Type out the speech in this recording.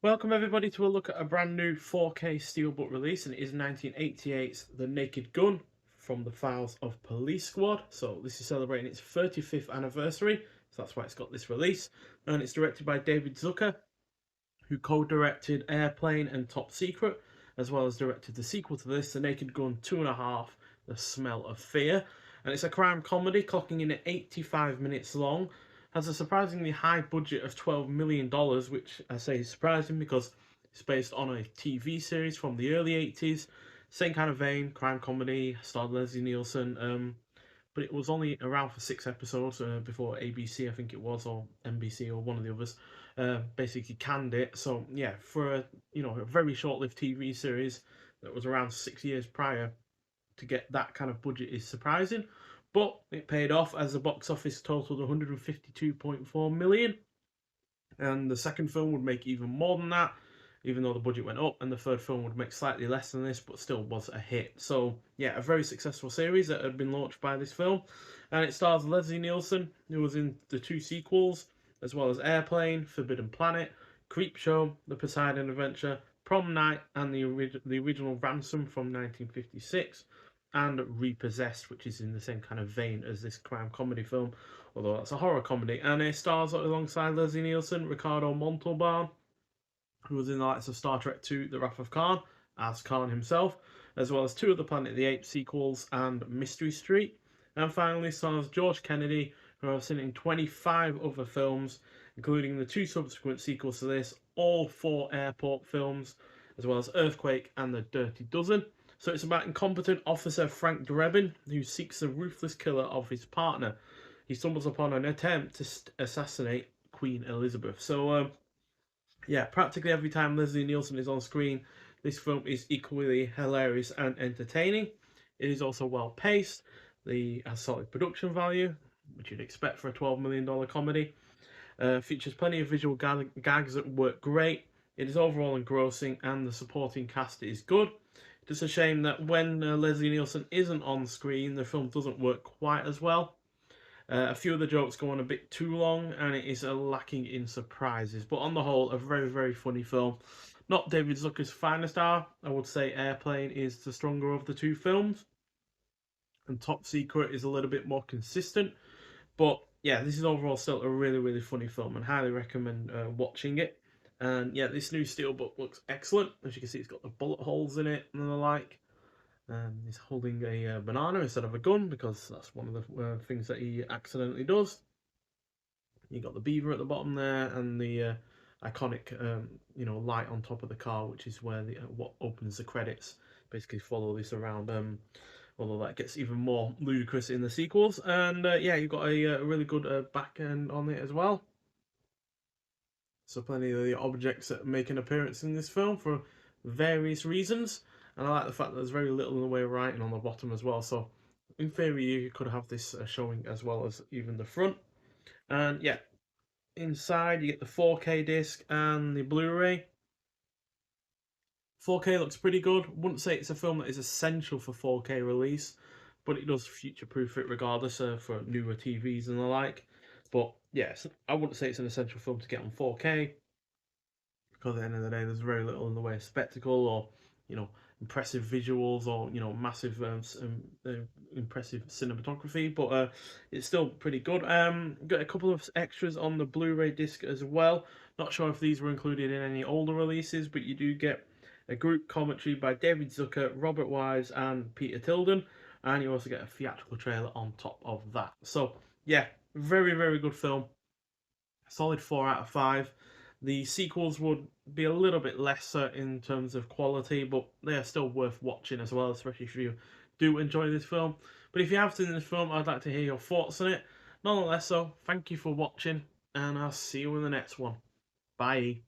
Welcome everybody to a look at a brand new 4K Steelbook release, and it is 1988's The Naked Gun from the files of Police Squad. So this is celebrating its 35th anniversary, so that's why it's got this release. And it's directed by David Zucker, who co-directed Airplane and Top Secret, as well as directed the sequel to this, The Naked Gun 2.5, The Smell of Fear. And it's a crime comedy clocking in at 85 minutes long. Has a surprisingly high budget of $12 million, which I say is surprising because it's based on a TV series from the early 80s. Same kind of vein, crime comedy, starred Leslie Nielsen, but it was only around for 6 episodes before ABC, I think it was, or NBC, or one of the others, basically canned it. So yeah, for a very short-lived TV series that was around 6 years prior, to get that kind of budget is surprising. But it paid off as the box office totaled 152.4 million, and the second film would make even more than that, even though the budget went up, and the third film would make slightly less than this, but still was a hit. So yeah, a very successful series that had been launched by this film, and it stars Leslie Nielsen, who was in the two sequels, as well as Airplane, Forbidden Planet, Creepshow, The Poseidon Adventure, Prom Night, and the original Ransom from 1956, and Repossessed, which is in the same kind of vein as this crime comedy film, although that's a horror comedy. And it stars alongside Leslie Nielsen, Ricardo Montalban, who was in the likes of Star Trek II, The Wrath of Khan, as Khan himself, as well as two of the Planet of the Apes sequels and Mystery Street. And finally stars George Kennedy, who I've seen in 25 other films, including the two subsequent sequels to this, all four airport films, as well as Earthquake and The Dirty Dozen. So it's about incompetent officer Frank Drebin, who seeks the ruthless killer of his partner. He stumbles upon an attempt to assassinate Queen Elizabeth. So, yeah, practically every time Leslie Nielsen is on screen, this film is equally hilarious and entertaining. It is also well paced. Has solid production value, which you'd expect for a $12 million comedy. Features plenty of visual gags that work great. It is overall engrossing, and the supporting cast is good. Just a shame that when Leslie Nielsen isn't on screen, the film doesn't work quite as well. A few of the jokes go on a bit too long, and it is lacking in surprises. But on the whole, a very, very funny film. Not David Zucker's finest hour. I would say Airplane is the stronger of the two films, and Top Secret is a little bit more consistent. But yeah, this is overall still a really, really funny film, and highly recommend watching it. And yeah, this new Steelbook looks excellent. As you can see, it's got the bullet holes in it and the like. He's holding a banana instead of a gun, because that's one of the things that he accidentally does. You got the beaver at the bottom there, and the iconic light on top of the car, which is where what opens the credits. Basically follow this around, although that gets even more ludicrous in the sequels. And yeah, you've got a really good back end on it as well. So plenty of the objects that make an appearance in this film for various reasons. And I like the fact that there's very little in the way of writing on the bottom as well. So in theory, you could have this showing as well as even the front. And yeah, inside you get the 4K disc and the Blu-ray. 4K looks pretty good. Wouldn't say it's a film that is essential for 4K release, but it does future-proof it regardless for newer TVs and the like. But yes, I wouldn't say it's an essential film to get on 4K, because at the end of the day, there's very little in the way of spectacle or impressive visuals or massive impressive cinematography. But it's still pretty good. Got a couple of extras on the Blu-ray disc as well. Not sure if these were included in any older releases, but you do get a group commentary by David Zucker, Robert Wise, and Peter Tilden, and you also get a theatrical trailer on top of that. So yeah, very, very good film. Solid 4 out of 5. The sequels would be a little bit lesser in terms of quality, but they are still worth watching as well, especially if you do enjoy this film. But if you have seen this film, I'd like to hear your thoughts on it. Nonetheless, so thank you for watching, and I'll see you in the next one. Bye.